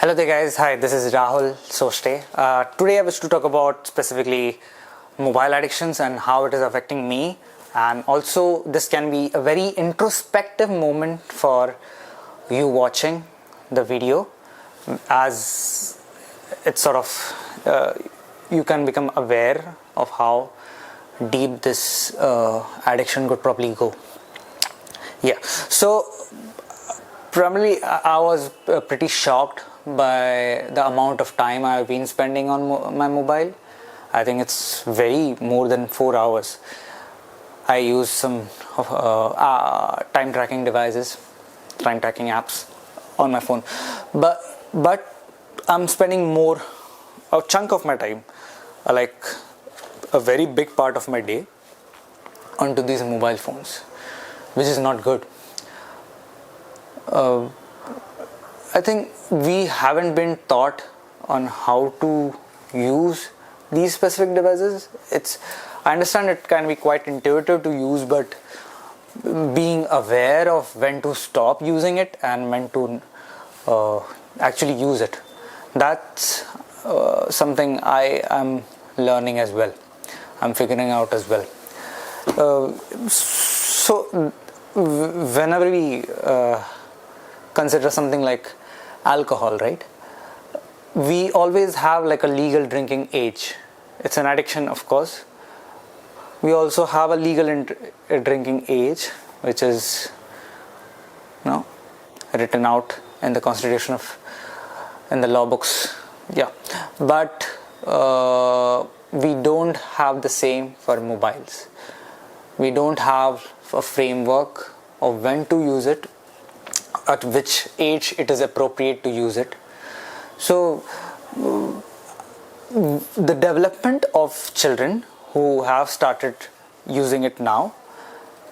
Hello there guys, hi, this is Rahul, Soshte. Today I wish to talk about specifically mobile addictions and how it is affecting me, and also this can be a very introspective moment for you watching the video, as it's sort of you can become aware of how deep this addiction could probably go. So primarily I was pretty shocked by the amount of time I've been spending on my mobile. I think it's very more than 4 hours. I use some time tracking devices, time tracking apps on my phone, but I'm spending a chunk of my time, like a very big part of my day, onto these mobile phones, which is not good. I think we haven't been taught on how to use these specific devices. I understand it can be quite intuitive to use, but being aware of when to stop using it and when to actually use it, that's something I am learning as well. I'm figuring out as well. So whenever we consider something like alcohol, right, we always have like a legal drinking age. It's an addiction, of course. We also have a legal drinking age, which is written out in the constitution in the law books. But we don't have the same for mobiles. We don't have a framework of when to use it, at which age it is appropriate to use it. So the development of children who have started using it now,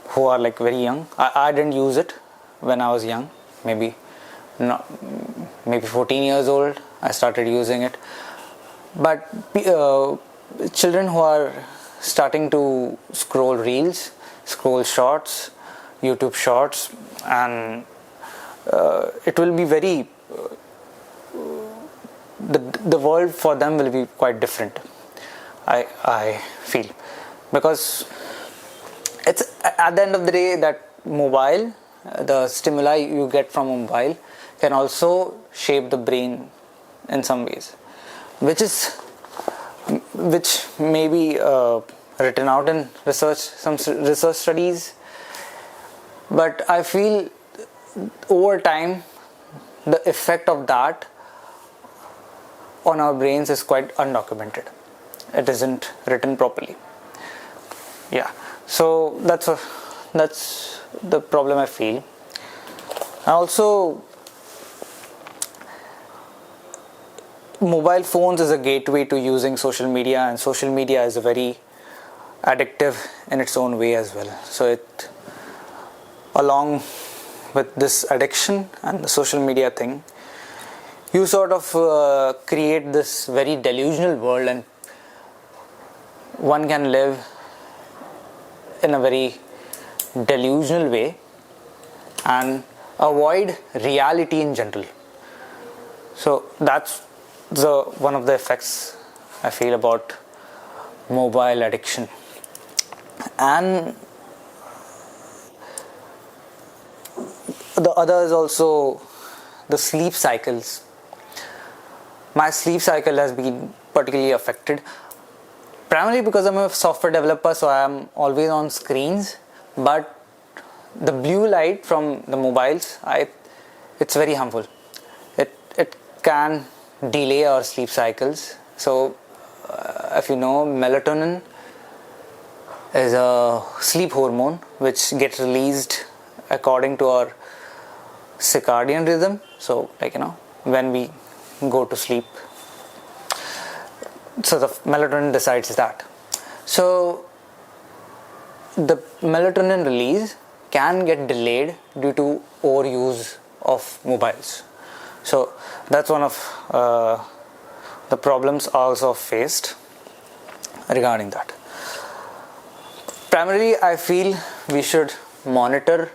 who are like very young, I didn't use it when I was young, maybe 14 years old I started using it, but children who are starting to scroll reels, scroll shorts, YouTube shorts, and it will be very the world for them will be quite different, I feel, because it's at the end of the day that mobile, the stimuli you get from mobile can also shape the brain in some ways, which may be written out in some research studies, but I feel over time the effect of that on our brains is quite undocumented. It isn't written properly. So that's the problem I feel. Also, mobile phones is a gateway to using social media, and social media is a very addictive in its own way as well. So it, along with this addiction and the social media thing, you sort of create this very delusional world, and one can live in a very delusional way and avoid reality in general. So that's one of the effects I feel about mobile addiction. And the other is also the sleep cycles. My sleep cycle has been particularly affected, primarily because I'm a software developer, so I am always on screens. But the blue light from the mobiles, it's very harmful. It can delay our sleep cycles. So if you know, melatonin is a sleep hormone which gets released according to our circadian rhythm. So when we go to sleep, so the melatonin decides that. So the melatonin release can get delayed due to overuse of mobiles. So that's one of the problems also faced regarding that. Primarily, I feel we should monitor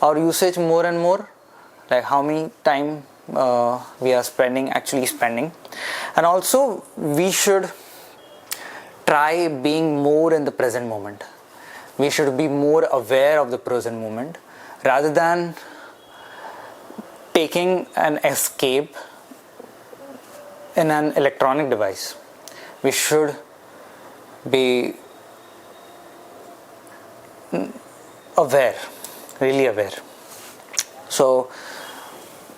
our usage more and more, like how many time we are actually spending. And also we should try being more in the present moment. We should be more aware of the present moment rather than taking an escape in an electronic device. We should be aware, really aware. So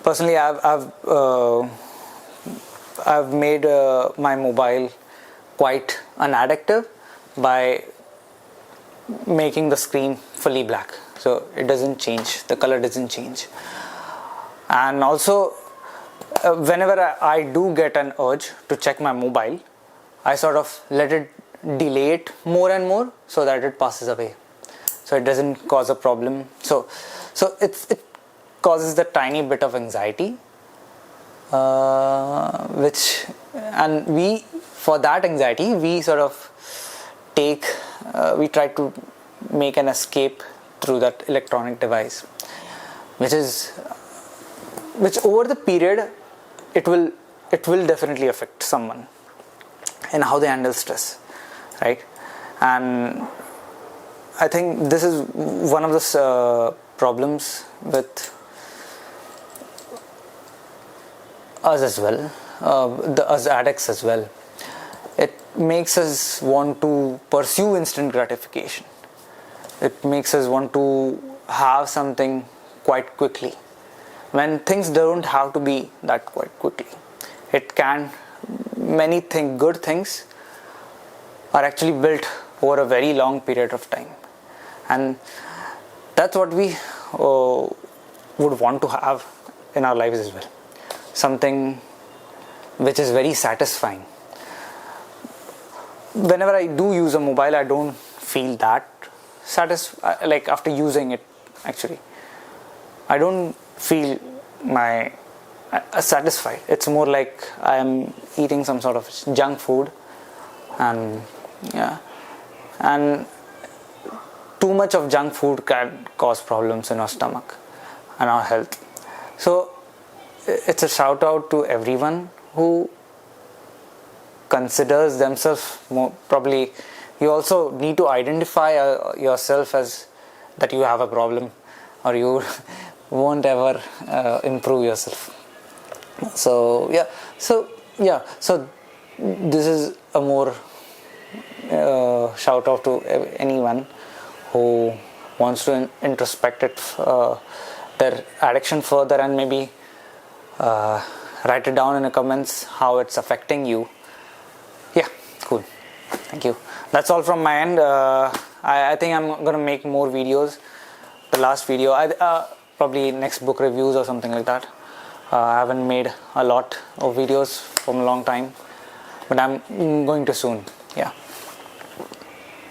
personally, I've made my mobile quite unaddictive by making the screen fully black, so it doesn't change, the color doesn't change. And also whenever I do get an urge to check my mobile, I sort of let it delay it more and more so that it passes away, so it doesn't cause a problem. So it causes the tiny bit of anxiety, which, and we, for that anxiety, we sort of we try to make an escape through that electronic device, which over the period it will definitely affect someone in how they handle stress, right? And I think this is one of the problems with us as well, us addicts as well. It makes us want to pursue instant gratification. It makes us want to have something quite quickly, when things don't have to be that quite quickly. It can, many good things are actually built over a very long period of time, and that's what we would want to have in our lives as well. Something which is very satisfying. Whenever I do use a mobile, I don't feel that satisfied. Like after using it, actually, I don't feel satisfied. It's more like I am eating some sort of junk food, and too much of junk food can cause problems in our stomach and our health. So it's a shout out to everyone who considers themselves more. Probably you also need to identify yourself as that you have a problem, or you won't ever improve yourself. So this is a more shout out to anyone who wants to introspect their addiction further, and maybe write it down in the comments how it's affecting you. Yeah, cool. Thank you. That's all from my end. I think I'm gonna make more videos. The last video, probably next book reviews or something like that. I haven't made a lot of videos from a long time, but I'm going to soon. Yeah.